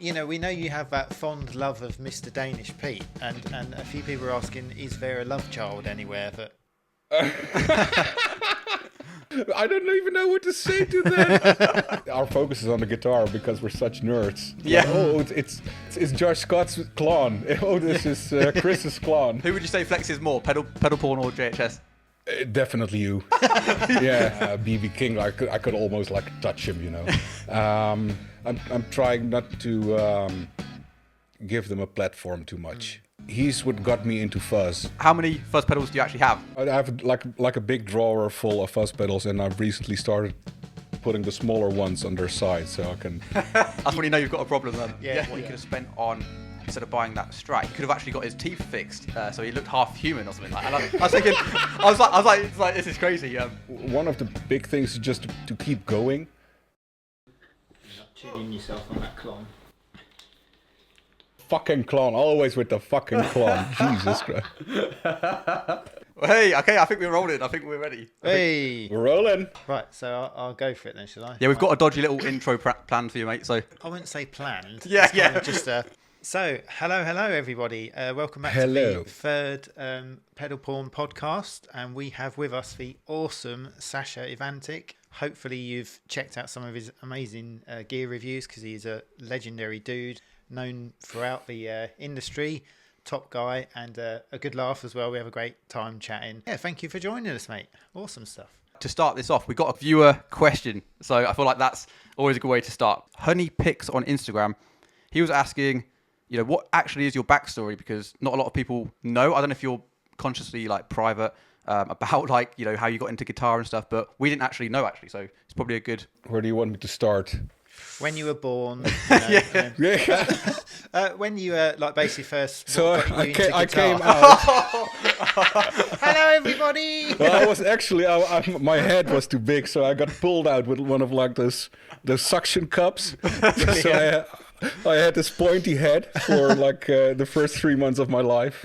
You know, we know you have that fond love of Mr. Danish Pete, and a few people are asking, is there a love child anywhere that... I don't even know what to say to that. Our focus is on the guitar because we're such nerds. Yeah. Like, it's Josh Scott's clone. Oh, this is Chris's clone. Who would you say flexes more, pedal porn or JHS? Definitely you. Yeah, BB King. I could almost like touch him, you know. I'm trying not to give them a platform too much. He's what got me into fuzz. How many fuzz pedals do you actually have? I have like a big drawer full of fuzz pedals, and I've recently started putting the smaller ones on their side, so I can. That's when you know you've got a problem then. Yeah. What he could have spent on, instead of buying that Strat, he could have actually got his teeth fixed, so he looked half human or something like that. And I was thinking, I was like, this is crazy. One of the big things is just to keep going. You're not tuning yourself on that clone. Fucking clone, always with the fucking clone. Jesus Christ. Hey, okay, I think we're rolling. I think we're ready. Hey! We're rolling. Right, so I'll go for it then, shall I? Yeah, we've got a dodgy little intro planned for you, mate, so... I wouldn't say planned. Yeah, It's kind yeah. of just So, hello everybody. Welcome back Hello. to the third Pedal Porn podcast, and we have with us the awesome Sasha Ivantic. Hopefully you've checked out some of his amazing gear reviews, because he's a legendary dude, known throughout the industry, top guy, and a good laugh as well. We have a great time chatting. Yeah, thank you for joining us, mate. Awesome stuff. To start this off, we got a viewer question, so I feel like that's always a good way to start. Honey Picks on Instagram, he was asking, you know, what actually is your backstory? Because not a lot of people know. I don't know if you're consciously like private about like, you know, how you got into guitar and stuff, but we didn't actually know actually. So it's probably a good. Where do you want me to start? When you were born, you know, Yeah. when you like basically first. So what got you into I guitar? came out. Hello, everybody. Well, I was actually, my head was too big, so I got pulled out with one of like those suction cups. So I had this pointy head for like the first 3 months of my life.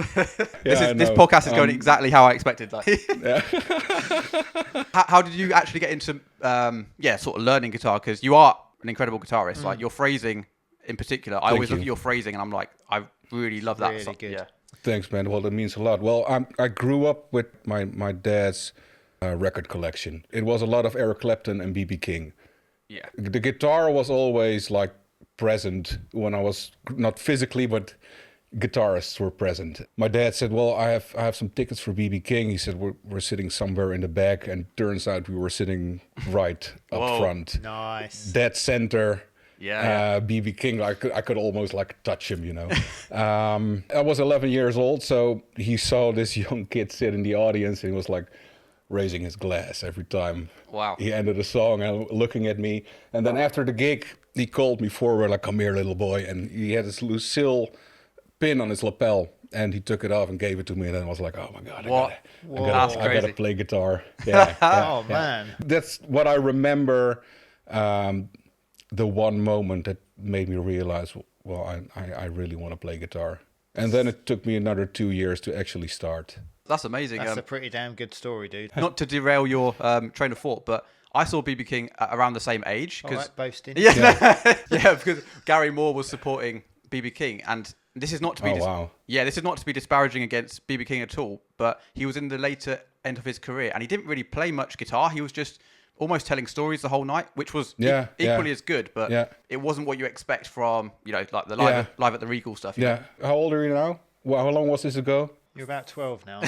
Yeah, This podcast is going exactly how I expected. Like. Yeah. How did you actually get into sort of learning guitar? Because you are an incredible guitarist. Like your phrasing in particular, I always look at your phrasing and I'm like, I really love that. Really good. Yeah. Thanks, man. Well, that means a lot. Well, I grew up with my dad's record collection. It was a lot of Eric Clapton and BB King. Yeah. The guitar was always like present when I was not physically, but guitarists were present. My dad said, "Well, I have some tickets for BB King." He said, "We're sitting somewhere in the back," and turns out we were sitting right up front, Nice. dead center. Yeah. BB King, I could almost like touch him, you know. I was 11 years old, so he saw this young kid sit in the audience, and he was like raising his glass every time Wow. he ended a song and looking at me. And then after the gig, he called me forward, like, "Come here, little boy," and he had this Lucille pin on his lapel, and he took it off and gave it to me, and then I was like, "Oh my god, That's I gotta crazy. play guitar." Yeah, Oh man. That's what I remember. The one moment that made me realize, well, I really want to play guitar. And then it took me another 2 years to actually start. That's amazing. That's a pretty damn good story, dude. Not to derail your train of thought, but I saw BB King at around the same age. All right, boasting. Yeah, because Gary Moore was supporting BB King, and this is not to be this is not to be disparaging against BB King at all, but he was in the later end of his career, and he didn't really play much guitar. He was just almost telling stories the whole night, which was equally as good, but it wasn't what you expect from, you know, like the live at the Regal stuff. You know? How old are you now? Well, how long was this ago? You're about 12 now.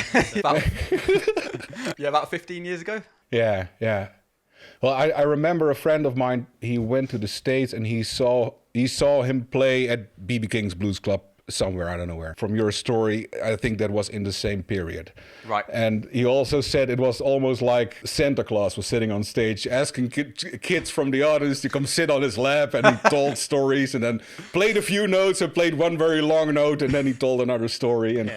About 15 years ago. Yeah. Well, I remember a friend of mine, he went to the States and he saw him play at BB King's Blues Club somewhere, I don't know where. From your story, I think that was in the same period. Right. And he also said it was almost like Santa Claus was sitting on stage asking kids from the audience to come sit on his lap, and he told stories and then played a few notes and played one very long note, and then he told another story. And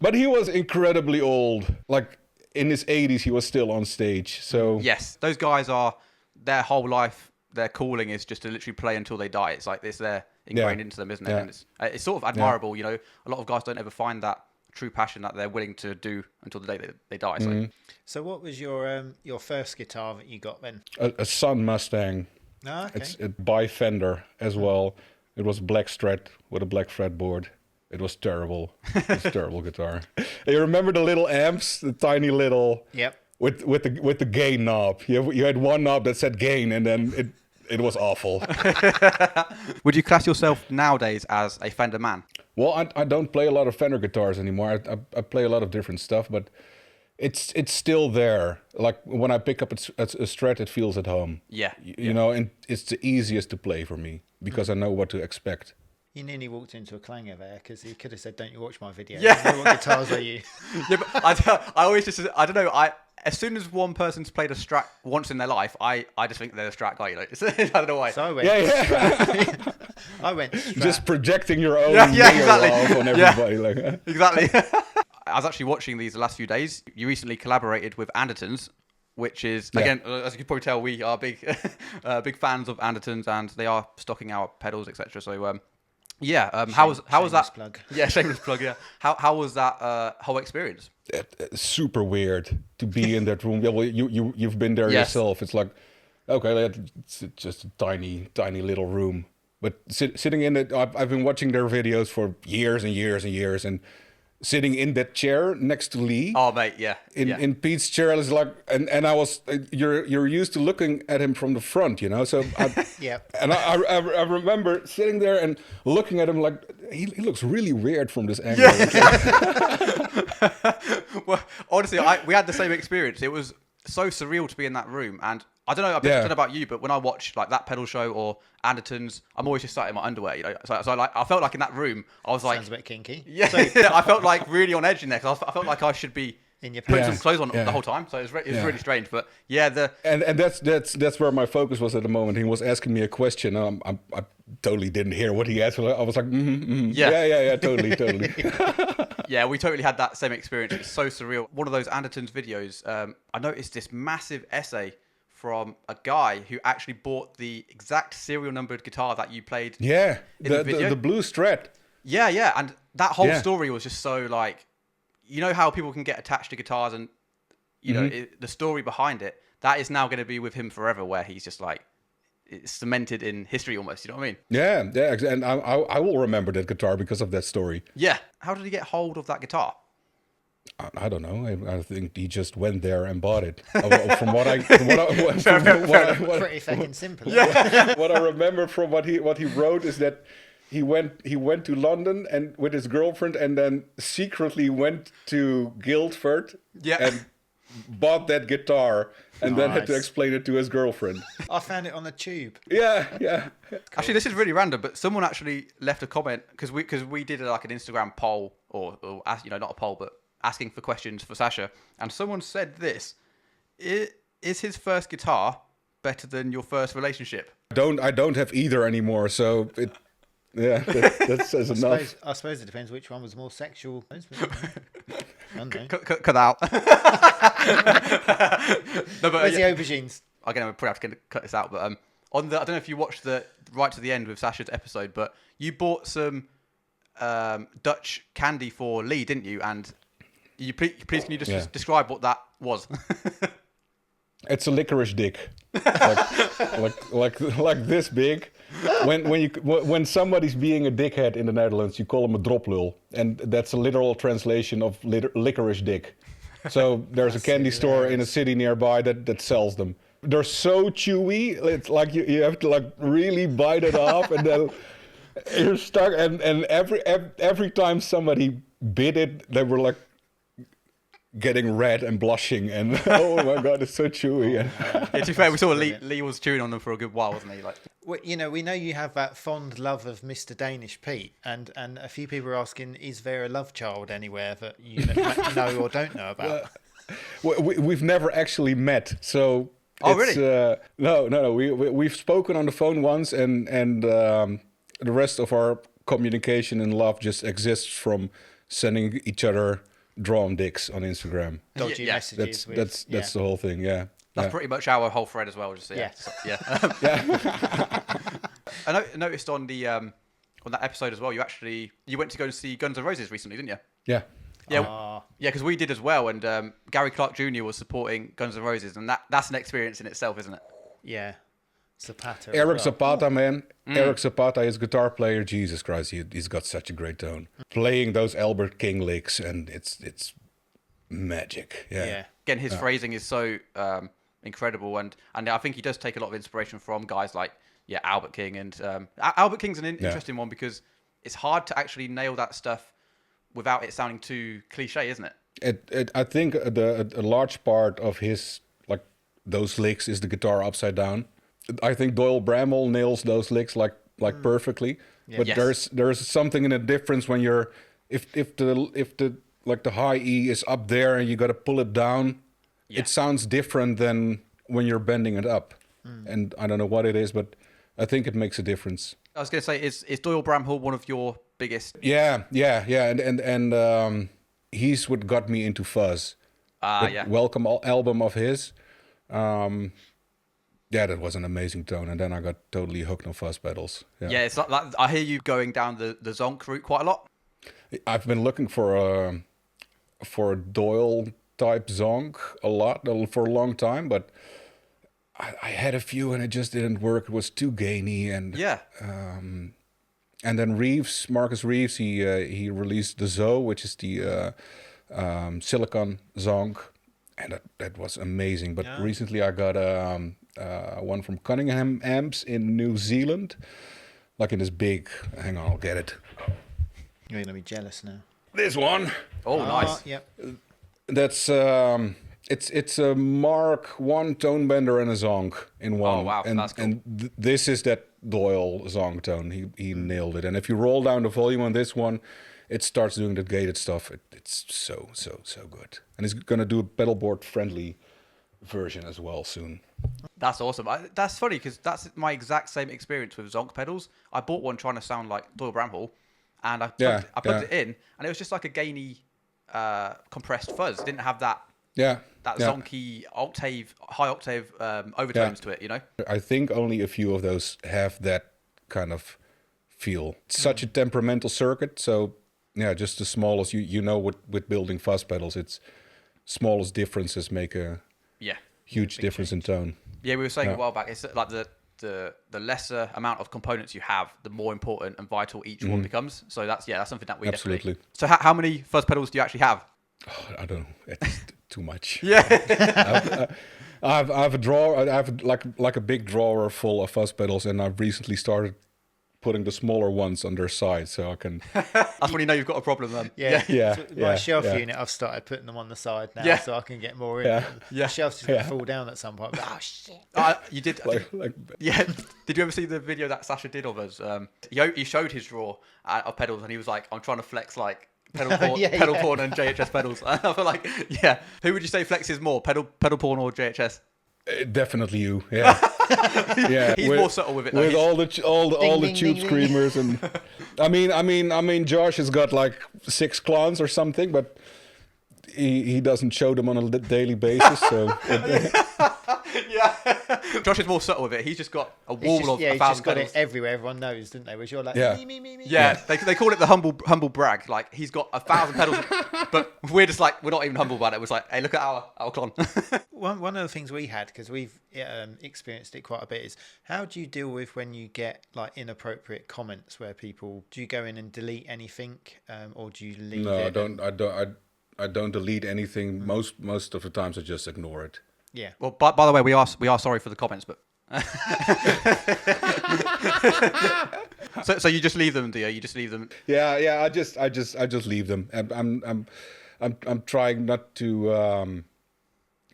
but he was incredibly old. Like in his 80s, he was still on stage. So yes, those guys are, their whole life, their calling is just to literally play until they die. It's like this, they're ingrained into them, isn't it? And it's sort of admirable. You know, a lot of guys don't ever find that true passion that they're willing to do until the day that they die. So, So what was your first guitar that you got then? a Sun Mustang. Oh, okay. It's by Fender as well. It was black Strat with a black fretboard. It was terrible. It was a terrible guitar. You remember the little amps, the tiny little with the gain knob. You had one knob that said gain, and then it was awful. Would you class yourself nowadays as a Fender man? Well, I don't play a lot of Fender guitars anymore. I play a lot of different stuff, but it's still there. Like when I pick up a Strat, it feels at home. Yeah. You know, and it's the easiest to play for me because I know what to expect. You nearly walked into a clanger there because he could have said, "Don't you watch my videos? Yeah. I know what guitars are you?" Yeah, but I always just, I don't know, as soon as one person's played a Strat once in their life, I just think they're a Strat guy, you know. I don't know why. So I went Strat. I went Strat. Just projecting your own exactly. love on everybody. Like, exactly. I was actually watching these the last few days. You recently collaborated with Andertons, which is, again, as you can probably tell, we are big fans of Andertons, and they are stocking our pedals, etc. So, how was that? Plug. Yeah, shameless plug. Yeah, how was that whole experience? super weird to be in that room. Yeah, well, you've been there yourself. It's like, okay, it's just a tiny little room. But sitting in it, I've been watching their videos for years and years and years, and sitting in that chair next to Lee. Oh, mate, yeah. In Pete's chair, it's like, and I was, you're used to looking at him from the front, you know. So And I remember sitting there and looking at him like he looks really weird from this angle. Yeah. Well, honestly, we had the same experience. It was so surreal to be in that room, and I don't know. I don't know about you, but when I watch like that pedal show or Andertons, I'm always just sat in my underwear. You know, so I felt like in that room, I was like, sounds a bit kinky. Yeah, I felt like really on edge in there because I felt like I should be in your putting some clothes on the whole time. So it was really strange. But yeah, and that's where my focus was at the moment. He was asking me a question. I totally didn't hear what he asked. I was like, yeah, totally. Yeah, we totally had that same experience. It's so surreal. One of those Andertons videos, I noticed this massive essay from a guy who actually bought the exact serial numbered guitar that you played. Yeah, in the video. The blue Strat. Yeah, and that whole story was just so like, you know how people can get attached to guitars, and you know the story behind it. That is now going to be with him forever, where he's just like, it's cemented in history almost. You know what I mean? Yeah, and I will remember that guitar because of that story. Yeah. How did he get hold of that guitar? I don't know. I think he just went there and bought it. Pretty fucking simple. Yeah. What I remember from what he wrote is that he went to London and with his girlfriend, and then secretly went to Guildford and bought that guitar, and then had to explain it to his girlfriend. I found it on the tube. Yeah. Cool. Actually, this is really random, but someone actually left a comment because we did like an Instagram poll or not a poll, but asking for questions for Sasha, and someone said this: is his first guitar better than your first relationship? I don't have either anymore, so that says enough. I suppose it depends which one was more sexual. Cut out. No, but where's the aubergines? Again, we'll probably have to cut this out, but I don't know if you watched the right to the end with Sasha's episode, but you bought some Dutch candy for Lee, didn't you? And please can you just describe what that was? It's a licorice dick, like this big. When somebody's being a dickhead in the Netherlands, you call them a droplul, and that's a literal translation of licorice dick. So there's a candy store in a city nearby that sells them. They're so chewy, it's like you have to like really bite it off, and then you're stuck. And every time somebody bit it, they were like getting red and blushing, and oh my god, it's so chewy. To be fair, we saw Lee was chewing on them for a good while, wasn't he? Like, well, we know you have that fond love of Mr. Danish Pete, and a few people are asking, is there a love child anywhere that you know or don't know about? We've never actually met, so. Oh, really? No. We've spoken on the phone once, and the rest of our communication and love just exists from sending each other drawn dicks on Instagram. Dodgy messages. That's the whole thing. Yeah. That's pretty much our whole thread as well. Just I noticed on the on that episode as well. You went to go and see Guns N' Roses recently, didn't you? Yeah. Yeah, because we did as well, and Gary Clark Jr. was supporting Guns N' Roses, and that's an experience in itself, isn't it? Yeah, Zapata. Eric as well. Zapata, man. Eric Zapata is a guitar player. Jesus Christ, he's got such a great tone. Playing those Albert King licks, and it's magic. Yeah. Again, his phrasing is so incredible, and I think he does take a lot of inspiration from guys like Albert King, and Albert King's an interesting one because it's hard to actually nail that stuff without it sounding too cliche, isn't it? I think a large part of his those licks is the guitar upside down. I think Doyle Bramhall nails those licks like perfectly, but there's something in the difference when you're if the the high E is up there and you got to pull it down. It sounds different than when you're bending it up, and I don't know what it is, but I think it makes a difference. I was going to say, is Doyle Bramhall one of your biggest? Yeah, and he's what got me into Fuzz. Welcome album of his. That was an amazing tone, and then I got totally hooked on Fuzz pedals. Yeah, it's like I hear you going down the zonk route quite a lot. I've been looking for a Doyle type zonk for a long time, but I had a few and it just didn't work. It was too gainy, and and then Marcus Reeves, he released the Zoe, which is the silicon zonk, and that was amazing. But recently I got one from Cunningham Amps in New Zealand, like in this big. Hang on, I'll get it. You're gonna be jealous now. This one. Oh, nice. Yep. That's it's a Mark I tone bender and a zonk in one. Oh wow, that's cool. And this is that Doyle zonk tone. He nailed it. And if you roll down the volume on this one, it starts doing the gated stuff. It's so good. And he's gonna do a pedalboard friendly version as well soon. That's awesome. That's funny because that's my exact same experience with zonk pedals. I bought one trying to sound like Doyle Bramhall, and I plugged it in, and it was just like a gainy, compressed fuzz. It didn't have that zonky high octave overtones to it. You know. I think only a few of those have that kind of feel. It's such a temperamental circuit, so just the smallest with building fuzz pedals, it's smallest differences make a huge difference in tone. Yeah, we were saying a while back, it's like the lesser amount of components you have, the more important and vital each one becomes. So that's something that we absolutely. Definitely. So how many fuzz pedals do you actually have? Oh, I don't know. It's too much. Yeah. I have a drawer. I have like a big drawer full of fuzz pedals, and I've recently started putting the smaller ones on their side so I can. That's when you know you've got a problem then. My shelf unit, I've started putting them on the side now so I can get more in. The shelf's just going to fall down at some point. Oh, shit. You did. yeah. Did you ever see the video that Sasha did of us? He showed his drawer of pedals and he was like, I'm trying to flex like pedal porn and JHS pedals. And I feel like, who would you say flexes more, pedal porn or JHS? Definitely you, He's more subtle with it, though. With all the tube screamers, and I mean, Josh has got like 6 clans or something, but he doesn't show them on a daily basis. So Josh is more subtle with it. He's just got a wall of 1,000 he's just got pedals. it everywhere. Everyone knows, didn't they? Whereas you're like me. Yeah, they call it the humble brag. Like he's got 1,000 pedals, but we're just like we're not even humble about it. We're like, hey, look at our clon. One of the things we had, because we've experienced it quite a bit, is how do you deal with when you get like inappropriate comments where people, do you go in and delete anything, or do you leave it? No, I don't delete anything. Most of the times I just ignore it. Yeah. Well, by the way, we are sorry for the comments, but so you just leave them, do you? You just leave them? Yeah. I just leave them. I'm trying not to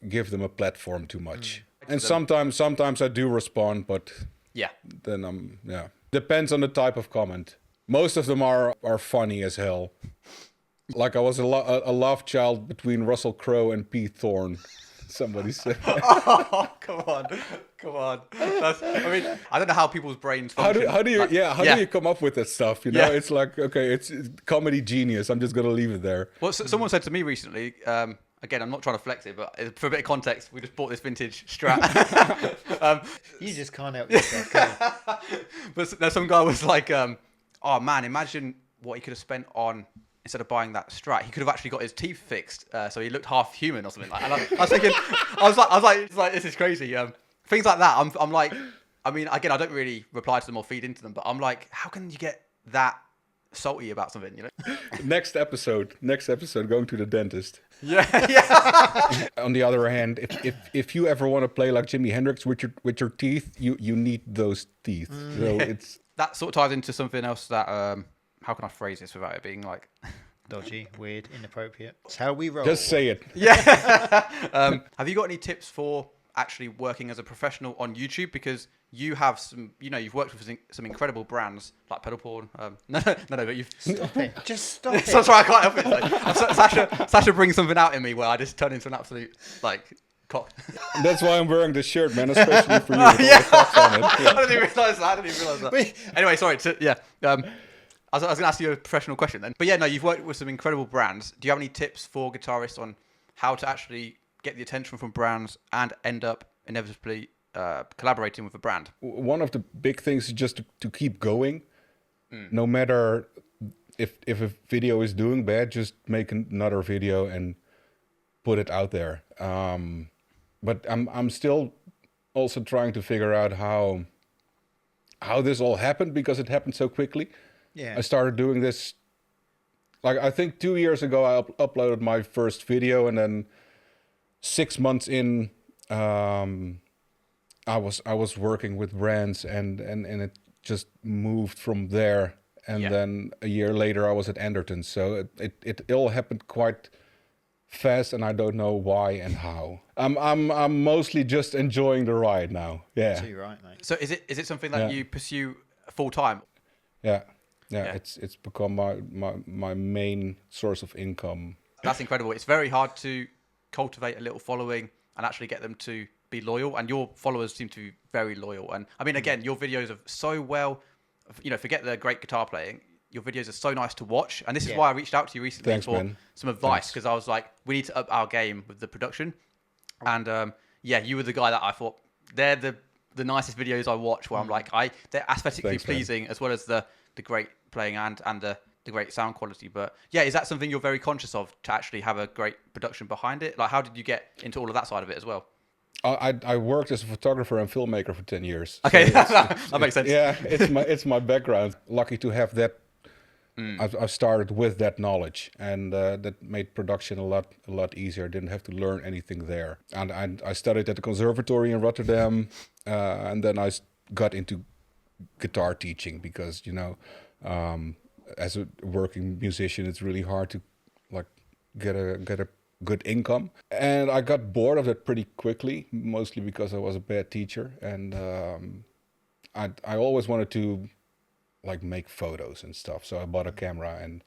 give them a platform too much. And sometimes I do respond, but then depends on the type of comment. Most of them are funny as hell. Like I was a love child between Russell Crowe and Pete Thorne. Somebody said. Oh, come on. I don't know how people's brains function. How do you come up with that stuff? You know, it's like, okay, it's comedy genius. I'm just gonna leave it there. Well, someone said to me recently. Again, I'm not trying to flex it, but for a bit of context, we just bought this vintage Strat. You just can't help yourself, can you? But some guy was like, "Oh man, imagine what he could have spent on." Instead of buying that Strat, he could have actually got his teeth fixed, so he looked half human or something like that. And I was thinking, I was like, this is crazy. Things like that, I'm like, I mean, again, I don't really reply to them or feed into them, but I'm like, how can you get that salty about something, you know? Next episode, going to the dentist. Yeah. On the other hand, if you ever want to play like Jimi Hendrix with your teeth, you need those teeth. So it's that sort of ties into something else that how can I phrase this without it being like dodgy, weird, inappropriate? It's how we roll. Just say it. Yeah. Have you got any tips for actually working as a professional on YouTube? Because you have some, you've worked with some incredible brands like Pedal Porn. No, but you've... Stop it. Just stop it. So sorry, I can't help it. Sasha brings something out in me where I just turn into an absolute, cock. That's why I'm wearing this shirt, man, especially for you. Yeah. I didn't even realise that. Anyway, sorry. I was going to ask you a professional question then. But yeah, no, you've worked with some incredible brands. Do you have any tips for guitarists on how to actually get the attention from brands and end up inevitably collaborating with a brand? One of the big things is just to keep going. No matter if a video is doing bad, just make another video and put it out there. But I'm still also trying to figure out how this all happened, because it happened so quickly. Yeah. I started doing this, I think 2 years ago I uploaded my first video, and then 6 months in, I was working with brands, and it just moved from there. And then a year later I was at Andertons. So it all happened quite fast, and I don't know why and how. I'm mostly just enjoying the ride now. Yeah. Too right, mate. So is it something that you pursue full time? Yeah. It's become my main source of income. That's incredible. It's very hard to cultivate a little following and actually get them to be loyal, and your followers seem to be very loyal. And I mean, again, your videos are so well, forget the great guitar playing, your videos are so nice to watch. And this is why I reached out to you recently for some advice, because I was like, we need to up our game with the production. And you were the guy that I thought, they're the nicest videos I watch, where I'm like, they're aesthetically pleasing, as well as the great playing and the great sound quality. But yeah, is that something you're very conscious of, to actually have a great production behind it? Like, how did you get into all of that side of it as well? I worked as a photographer and filmmaker for 10 years. Okay, so that makes sense. Yeah, it's my background. Lucky to have that. I've started with that knowledge, and that made production a lot easier. I didn't have to learn anything there. And I studied at the conservatory in Rotterdam, and then I got into guitar teaching, because as a working musician, it's really hard to get a good income. And I got bored of it pretty quickly, mostly because I was a bad teacher, and I always wanted to make photos and stuff. So I bought a camera and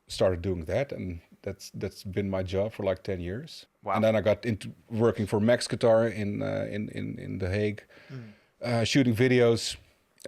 started doing that, and that's been my job for 10 years. Wow. And then I got into working for Max Guitar in The Hague, shooting videos.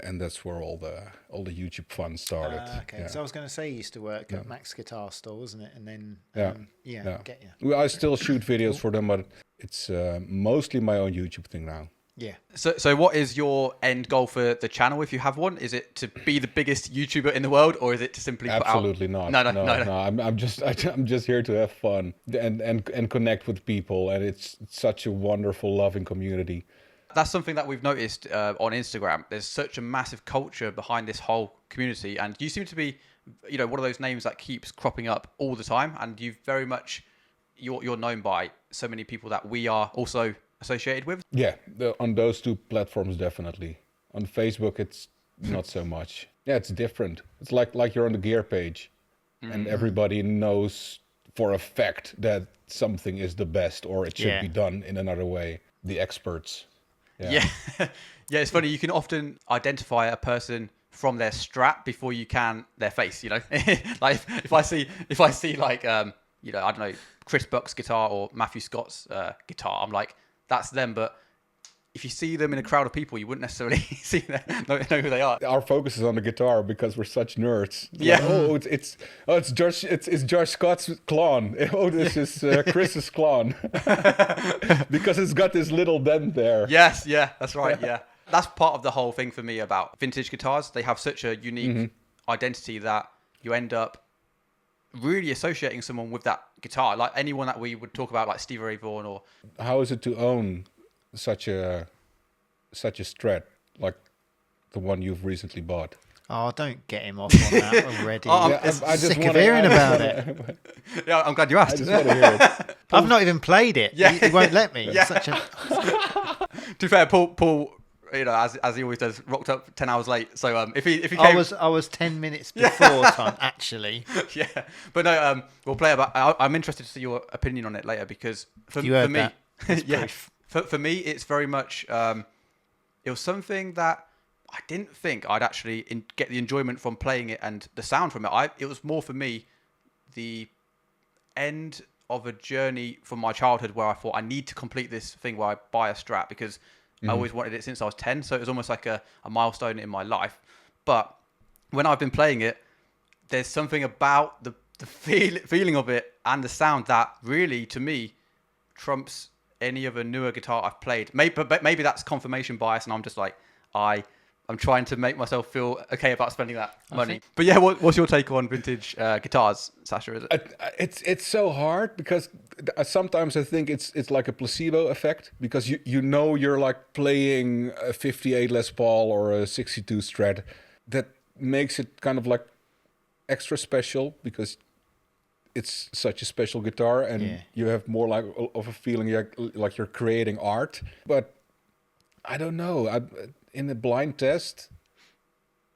And that's where all the YouTube fun started. Okay, so I was going to say you used to work at Max Guitar Store, wasn't it? And then, get you. Well, I still shoot videos for them, but it's mostly my own YouTube thing now. Yeah. So what is your end goal for the channel, if you have one? Is it to be the biggest YouTuber in the world, or is it to simply Absolutely put out... not. No. I'm just here to have fun and connect with people, and it's such a wonderful, loving community. That's something that we've noticed on Instagram. There's such a massive culture behind this whole community, and you seem to be, one of those names that keeps cropping up all the time. And you've very much, you're known by so many people that we are also associated with. Yeah, on those two platforms, definitely. On Facebook, it's not so much. Yeah, it's different. It's like you're on the gear page, and everybody knows for a fact that something is the best, or it should be done in another way. The experts. Yeah. Yeah, it's funny. You can often identify a person from their strap before you can their face, Like if I see I don't know, Chris Buck's guitar or Matthew Scott's guitar, I'm like, that's them. But if you see them in a crowd of people, you wouldn't necessarily know who they are. Our focus is on the guitar because we're such nerds. Yeah. It's Josh Scott's clone. Oh, this is Chris's clone. Because it's got this little dent there. Yes, yeah, that's right. Yeah, that's part of the whole thing for me about vintage guitars. They have such a unique identity that you end up really associating someone with that guitar. Like anyone that we would talk about, like Stevie Ray Vaughan or... How is it to own such a Strat? like the one you've recently bought? Oh, don't get him off on that already. I'm sick of hearing about it. Yeah, I'm glad you asked. I just want to hear it. I've not even played it. Yeah. He won't let me. Yeah. To be fair, Paul, you know, as he always does, rocked up 10 hours late. So if he came, I was 10 minutes before time actually. Yeah, but no, we'll play about. I'm interested to see your opinion on it later because for me, That. yeah, for me, it's very much. It was something that I didn't think I'd actually get the enjoyment from playing it and the sound from it. It was more for me the end of a journey from my childhood where I thought I need to complete this thing where I buy a Strat because I always wanted it since I was 10. So it was almost like a milestone in my life. But when I've been playing it, there's something about the feeling of it and the sound that really, to me, trumps any other newer guitar I've played. Maybe that's confirmation bias, and I'm just like, I'm trying to make myself feel okay about spending that money. But yeah, what's your take on vintage guitars, Sasha? Is it? It's so hard because sometimes I think it's like a placebo effect because you know you're like playing a 58 Les Paul or a 62 Strat. That makes it kind of like extra special because it's such a special guitar and you have more like of a feeling like you're creating art. But I don't know. In a blind test,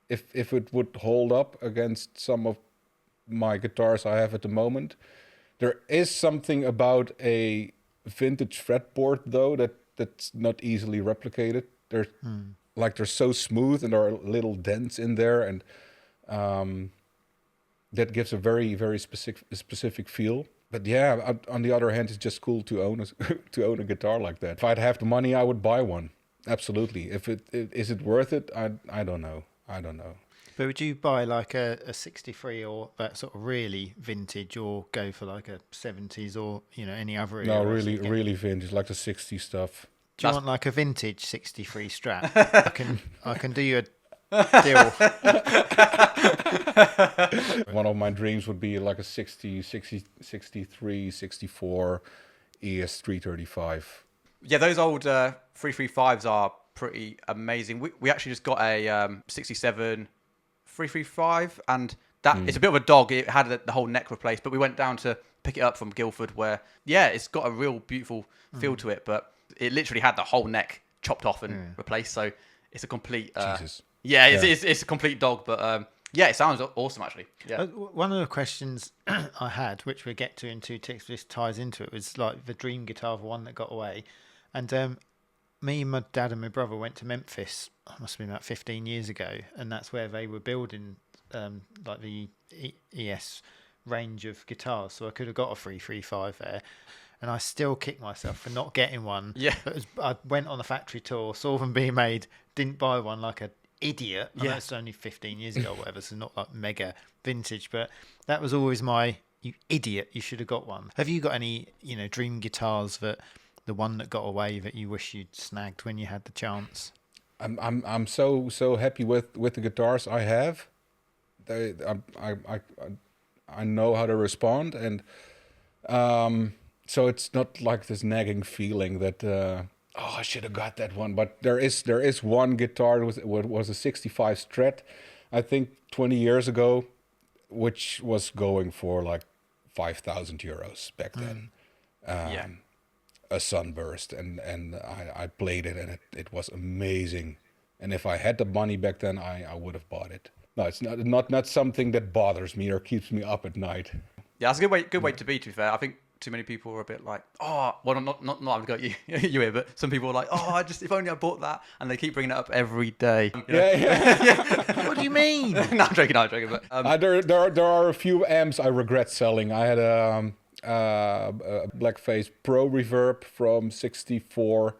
if it would hold up against some of my guitars I have at the moment, there is something about a vintage fretboard though that's not easily replicated. They're so smooth and there are little dents in there, and that gives a very very specific feel. But yeah, on the other hand, it's just cool to own a guitar like that. If I'd have the money, I would buy one. Absolutely. Is it worth it? I don't know. But would you buy like a 63 or that sort of really vintage, or go for like a 70s or any other era? No, really vintage, like the 60s stuff. Do you want like a vintage 63 Strat? I can do you a deal. One of my dreams would be like a 60, 63, 64 ES335. Yeah, those old 335s are pretty amazing. We actually just got a 67 335, and that it's a bit of a dog. It had the whole neck replaced, but we went down to pick it up from Guildford, where it's got a real beautiful feel to it, but it literally had the whole neck chopped off and replaced. So it's a complete Jesus. It's a complete dog, but it sounds awesome actually. Yeah. One of the questions I had, which we'll get to in 2 ticks, this ties into it, was like the dream guitar, the one that got away. And me, my dad and my brother went to Memphis, must have been about 15 years ago, and that's where they were building like the ES range of guitars. So I could have got a 335 there, and I still kick myself for not getting one. Yeah. But I went on the factory tour, saw them being made, didn't buy one like an idiot. I know it's only 15 years ago or whatever, so not like mega vintage, but that was always my, you idiot, you should have got one. Have you got any, dream guitars that the one that got away that you wish you'd snagged when you had the chance? I'm so happy with the guitars I have. I know how to respond, and so it's not like this nagging feeling that I should have got that one. But there is one guitar was a 65 Strat, I think 20 years ago, which was going for like 5,000 euros back then. A Sunburst, and I played it, and it was amazing. And if I had the money back then, I would have bought it. No, it's not something that bothers me or keeps me up at night. Yeah, that's a good way to be. To be fair, I think too many people are a bit like, not I've got you here, but some people are like, if only I bought that, and they keep bringing it up every day. Yeah. What do you mean? No, I'm joking. But there are a few amps I regret selling. I had a Blackface Pro Reverb from '64,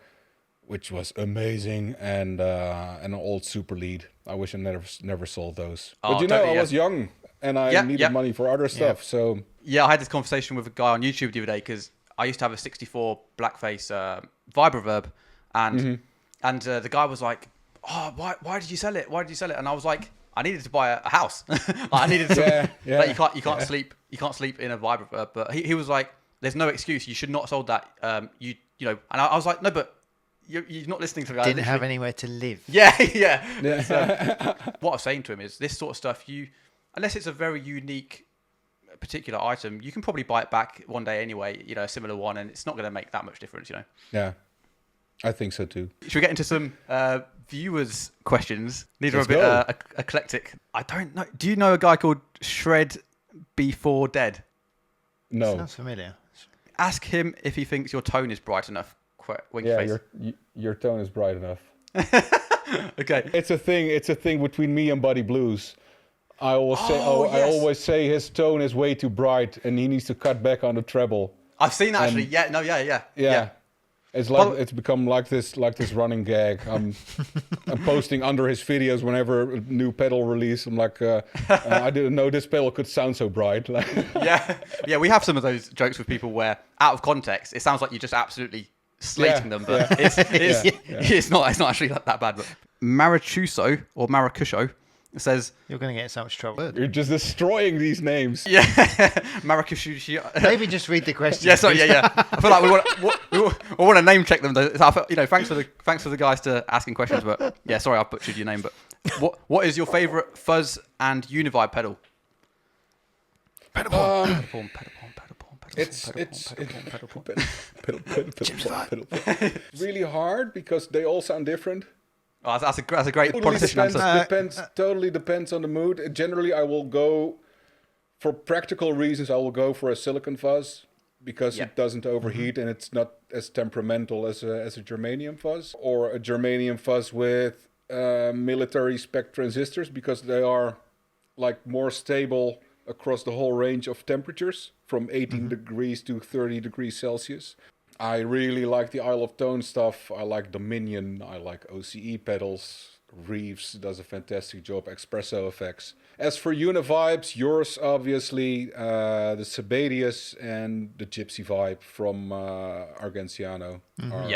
which was amazing, and an old Super Lead. I wish I never sold those. But I was young and I needed money for other stuff. So I had this conversation with a guy on YouTube the other day because I used to have a '64 Blackface Vibreverb, and the guy was like, why did you sell it? Why did you sell it? And I was like, I needed to buy a house. I needed to. Like you can't sleep. You can't sleep in a Vibreverb. But he was like, there's no excuse. You should not have sold that. And I was like, no, but you're not listening to me. Didn't have anywhere to live. Yeah. What I was saying to him is this sort of stuff, unless it's a very unique particular item, you can probably buy it back one day anyway, a similar one, and it's not going to make that much difference, Yeah, I think so too. Should we get into some viewers' questions? These are a bit eclectic. I don't know. Do you know a guy called Shred Before Dead? No. Sounds familiar. Ask him if he thinks your tone is bright enough. Winky face. Your tone is bright enough. Okay. It's a thing between me and Buddy Blues. I always say his tone is way too bright and he needs to cut back on the treble. I've seen that actually. Yeah. It's like it's become like this running gag. I'm posting under his videos whenever a new pedal release. I'm like, I didn't know this pedal could sound so bright. Yeah. We have some of those jokes with people where, out of context, it sounds like you're just absolutely slating them, but it's not actually that bad. But Maracuso says you're going to get in so much trouble. You're just destroying these names. Yeah, Maracuso. Maybe just read the question. Yeah, sorry, yeah. I feel like we want to name check them though. Thanks for the guys to asking questions, but yeah, sorry I butchered your name. But what is your favourite Fuzz and Univibe pedal? Pedal. It's really hard because they all sound different. Oh, that's a great politician answer. Totally depends on the mood. Generally, I will go for practical reasons. I will go for a silicon fuzz because it doesn't overheat and it's not as temperamental as a germanium fuzz, or a germanium fuzz with military spec transistors because they are like more stable across the whole range of temperatures from 18 degrees to 30 degrees Celsius. I really like the Isle of Tone stuff. I like Dominion. I like OCE pedals. Reeves does a fantastic job. Espresso effects. As for Univibes, yours obviously, the Sebadius and the Gypsy Vibe from Argenziano are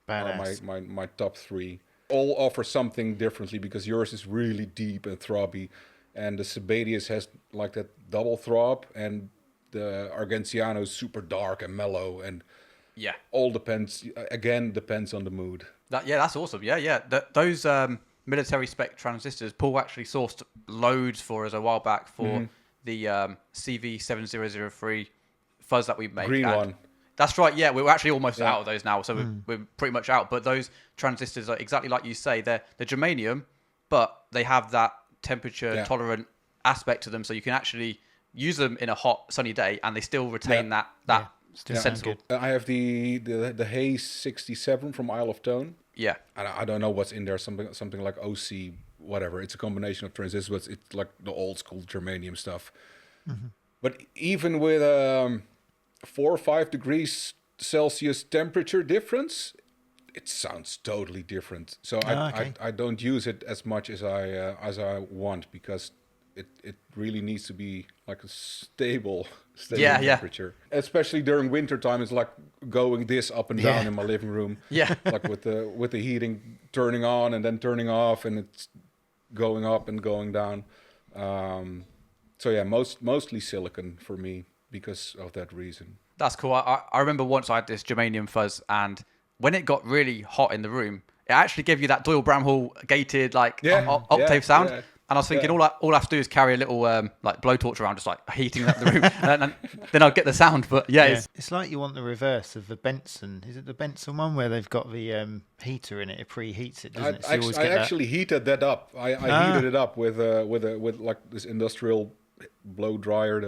my top three. All offer something differently because yours is really deep and throbby, and the Sebadius has like that double throb, and the Argenziano is super dark and mellow, and all depends on the mood. That's awesome. Those military spec transistors, Paul actually sourced loads for us a while back for the CV7003 fuzz that we made. Green one. That's right. Yeah, we're actually almost out of those now, so we're pretty much out. But those transistors are exactly like you say. They're germanium, but they have that temperature tolerant aspect to them, so you can actually use them in a hot sunny day and they still retain that sensible. I have the Haze 67 from Isle of Tone. Yeah, and I don't know what's in there, something like OC whatever. It's a combination of transistors, but it's like the old school germanium stuff. But even with 4 or 5 degrees Celsius temperature difference, it sounds totally different. So I don't use it as much as I want because it really needs to be like a stable temperature. Especially during winter time, it's like going this up and down in my living room. Yeah, like with the heating turning on and then turning off, and it's going up and going down. So yeah, mostly silicon for me because of that reason. That's cool. I remember once I had this germanium fuzz, and when it got really hot in the room, it actually gave you that Doyle Bramhall gated octave sound. Yeah. And I was thinking, all I have to do is carry a little like blowtorch around, just like heating up the room, and then I'll get the sound. But it's like you want the reverse of the Benson. Is it the Benson one where they've got the heater in it? It preheats it, doesn't it? So I actually heated that up. I heated it up with like this industrial blow dryer,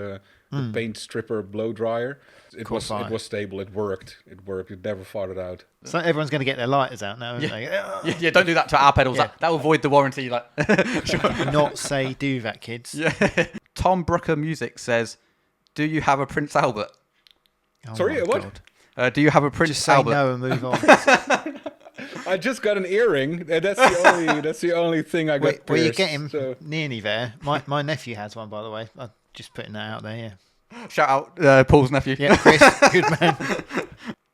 the paint stripper blow dryer. It was stable. It worked. It never farted out. So everyone's going to get their lighters out now, aren't they? Yeah, don't do that to our pedals. That will void the warranty. Like, not say do that, kids. Yeah. Tom Brooker Music says, "Do you have a Prince Albert?" Sorry, what? Do you have a Prince Albert? Just say no and move on. I just got an earring. That's the only thing I got. Well, you're getting nearly there. My nephew has one, by the way. I'm just putting that out there. Yeah. Shout out Paul's nephew. Yeah, Chris, good man.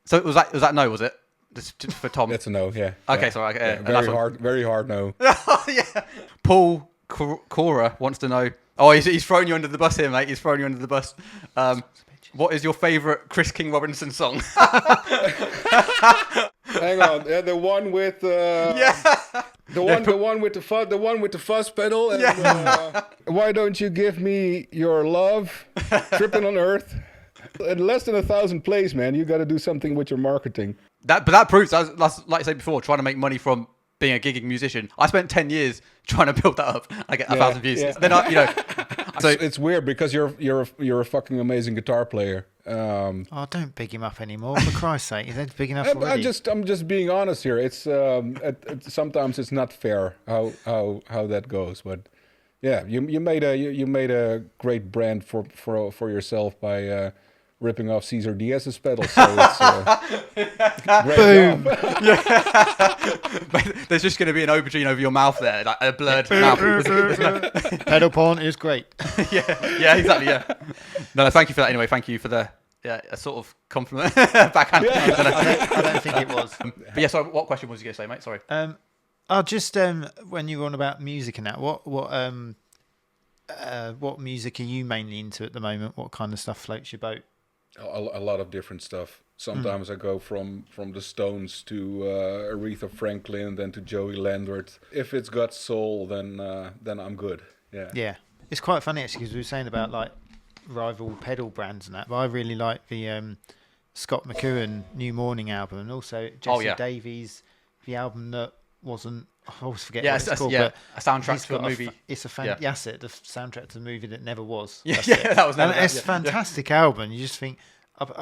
So was that no? Was it just for Tom? That's a no. Yeah. Okay, sorry. Very hard no. Yeah. Paul Cora wants to know. Oh, he's throwing you under the bus here, mate. He's throwing you under the bus. What is your favourite Chris King Robinson song? Hang on, the one with the one with the fuzz pedal. And, why don't you give me your love? Tripping on Earth. In less than 1,000 plays, man. You got to do something with your marketing. But that proves, that's like I said before, trying to make money from being a gigging musician. I spent 10 years trying to build that up. I get 1,000 views. Yeah. Then so it's weird because you're a fucking amazing guitar player. Don't big him up anymore, for Christ's sake. He's big enough already. I'm just being honest here. It's sometimes it's not fair how that goes, but yeah, you made a great brand for yourself by ripping off Cesar Diaz's pedal. So it's boom. There's just going to be an aubergine over your mouth there, like a blurred mouth. Pedal porn is great. yeah, exactly. Yeah. No, thank you for that. Anyway, thank you for the a sort of compliment backhand. I don't think it was. But yeah, so what question was you going to say, mate? Sorry. Just when you were on about music and that, what music are you mainly into at the moment? What kind of stuff floats your boat? A lot of different stuff. Sometimes I go from the Stones to Aretha Franklin, then to Joey Landreth. If it's got soul, then I'm good. Yeah. It's quite funny actually because we were saying about like rival pedal brands and that, but I really like the Scott McEwen New Morning album, and also Jesse Davies, the album that wasn't. I always forget what it's called. But a soundtrack to a movie. It's a that's it. The soundtrack to the movie that never was. That was never. It's a fantastic album. You just think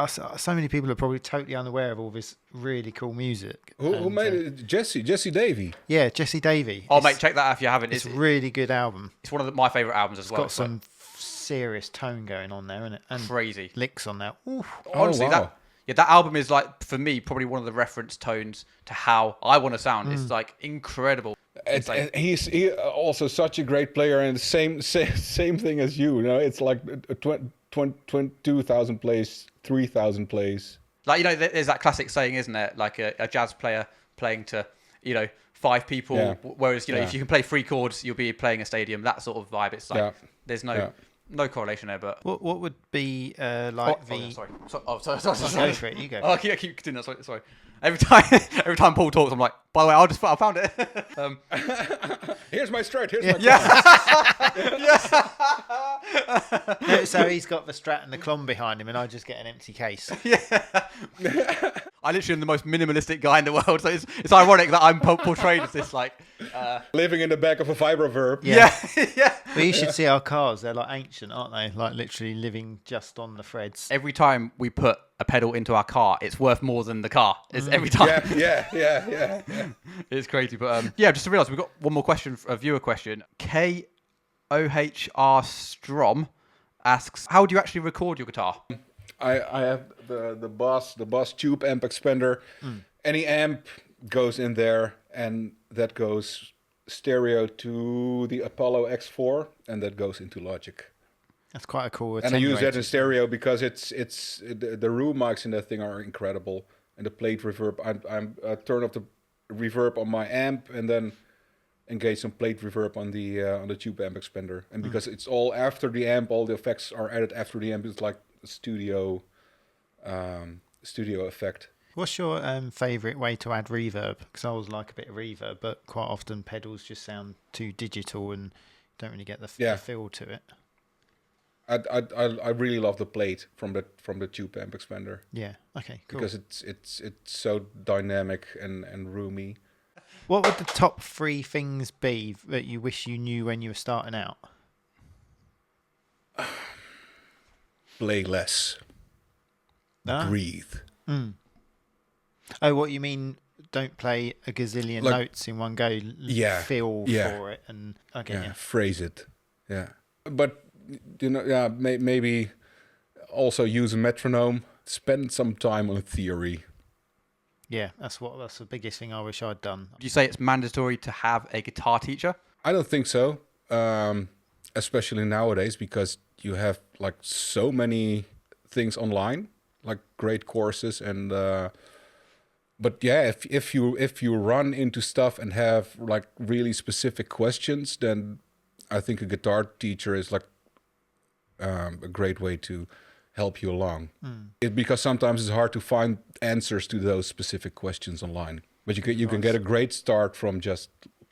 so many people are probably totally unaware of all this really cool music. Who made it? Jesse Davey. Yeah, Jesse Davey. Mate, check that out if you haven't. It's a really good album. It's one of my favourite albums as well. It's got some serious tone going on there, isn't it? And crazy licks on there. Oof. Honestly, that album is like, for me, probably one of the reference tones to how I want to sound. It's like incredible. He's also such a great player, and same thing as you. You know, it's like 2,000 plays, 3,000 plays. Like, there's that classic saying, isn't there? Like a jazz player playing to 5 people, whereas if you can play 3 chords, you'll be playing a stadium. That sort of vibe. It's like there's no correlation there, but what would be sorry. Go for it. You go. I keep doing that. Sorry. Every time Paul talks, I'm like, by the way, I found it. Here's my Strat. Here's my No, so he's got the Strat and the Clon behind him, and I just get an empty case. I literally am the most minimalistic guy in the world, so it's ironic that I'm portrayed as this like living in the back of a vibroverb. Yeah. But you should see our cars. They're like ancient, aren't they? Like literally living just on the threads. Every time we put a pedal into our car, it's worth more than the car. It's every time. Yeah. It's crazy, but just to realise, we've got one more question, a viewer question. KOHR Strom asks, how do you actually record your guitar? I have the Boss tube amp expander. Any amp goes in there, and that goes stereo to the Apollo X4, and that goes into Logic. That's quite a cool. And I use that in stereo because the room mics in that thing are incredible, and the plate reverb. I turn off the reverb on my amp, and then engage some plate reverb on the tube amp expander. And because it's all after the amp, all the effects are added after the amp. It's like a studio effect. What's your favourite way to add reverb? Because I always like a bit of reverb, but quite often pedals just sound too digital and don't really get the feel to it. I really love the plate from the tube amp expander. Yeah. Okay. Cool. Because it's so dynamic and roomy. What would the top 3 things be that you wish you knew when you were starting out? Play less. Breathe. Oh, what you mean? Don't play a gazillion notes in one go. Feel for it, and phrase it. Yeah, but maybe also use a metronome. Spend some time on theory. Yeah, that's the biggest thing I wish I'd done. Do you say it's mandatory to have a guitar teacher? I don't think so, especially nowadays, because you have like so many things online, like great courses and. But yeah, if you run into stuff and have like really specific questions, then I think a guitar teacher is like a great way to help you along. Because sometimes it's hard to find answers to those specific questions online. But you can get a great start from just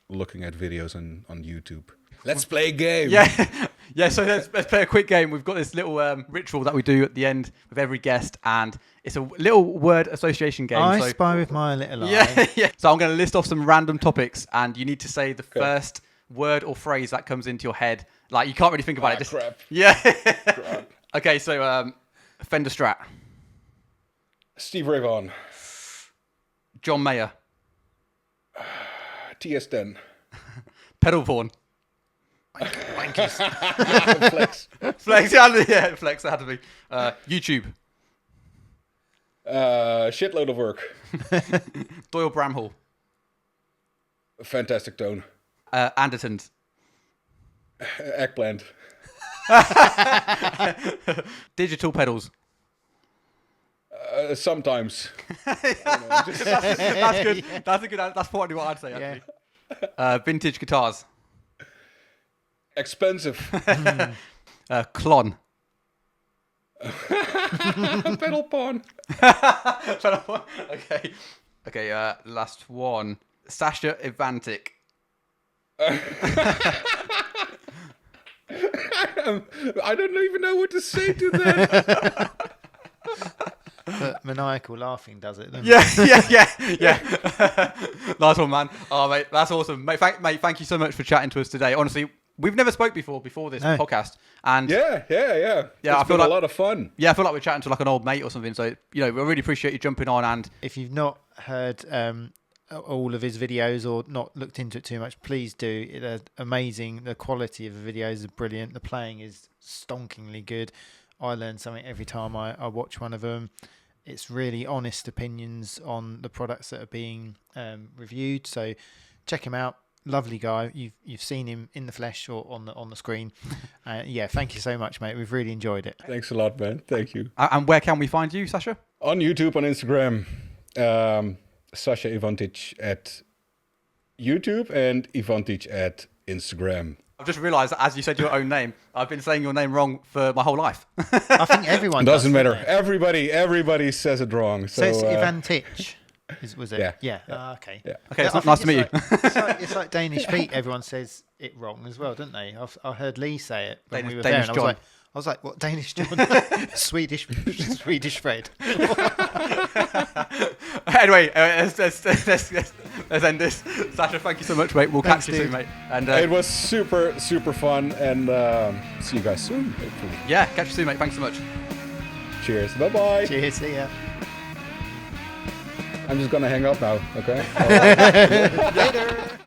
looking at videos on YouTube. Let's play a game. Yeah. So let's play a quick game. We've got this little ritual that we do at the end with every guest, and it's a little word association game. I spy with my little eye. Yeah. So I'm going to list off some random topics, and you need to say the first word or phrase that comes into your head. Like, you can't really think about it. Just, crap. Yeah. Crap. Okay, so Fender Strat. Steve Ray Vaughan. John Mayer. TS10. Pedal porn. Wankers. Flex. Flex, yeah, Flex, that had to be. YouTube. Shitload of work. Doyle Bramhall. Fantastic tone. Andertons. Eggplant. Digital pedals. Sometimes. That's good. Yeah. That's a good. That's probably what I'd say. Actually. Vintage guitars. Expensive. Clon. Pedal pawn. Okay. Last one. Sasha Ivantic. I don't even know what to say to that. But maniacal laughing does it, doesn't it? Yeah. Nice one, man. Oh, mate, that's awesome. Mate, thank you so much for chatting to us today. Honestly, we've never spoke before this podcast. And yeah. I feel like a lot of fun. Yeah, I feel like we're chatting to like an old mate or something. So, we really appreciate you jumping on. And if you've not heard all of his videos or not looked into it too much, please do. They're amazing. The quality of the videos is brilliant. The playing is stonkingly good. I learn something every time I watch one of them. It's really honest opinions on the products that are being reviewed. So check him out. Lovely guy. You've seen him in the flesh or on the screen. Thank you so much, mate. We've really enjoyed it. Thanks a lot, man. Thank you. And where can we find you, Sasha? On YouTube, on Instagram. Sasha Ivantic at YouTube and Ivantic at Instagram. I've just realised that as you said your own name, I've been saying your name wrong for my whole life. I think everyone doesn't matter. Everybody says it wrong. So it's Ivantic. Was it? Yeah. Okay. Yeah. Okay, it's nice to meet you. It's like Danish Pete. Everyone says it wrong as well, don't they? I heard Lee say it when we were Danish there. John. I was like, what, Danish John? Swedish Fred. Anyway, let's end this. Sasha, thank you so much, mate. Thanks, catch you soon, mate. And it was super fun, and see you guys soon, hopefully. Yeah, catch you soon, mate. Thanks so much. Cheers. Bye-bye. Cheers. See ya. I'm just gonna hang up now, okay? Later.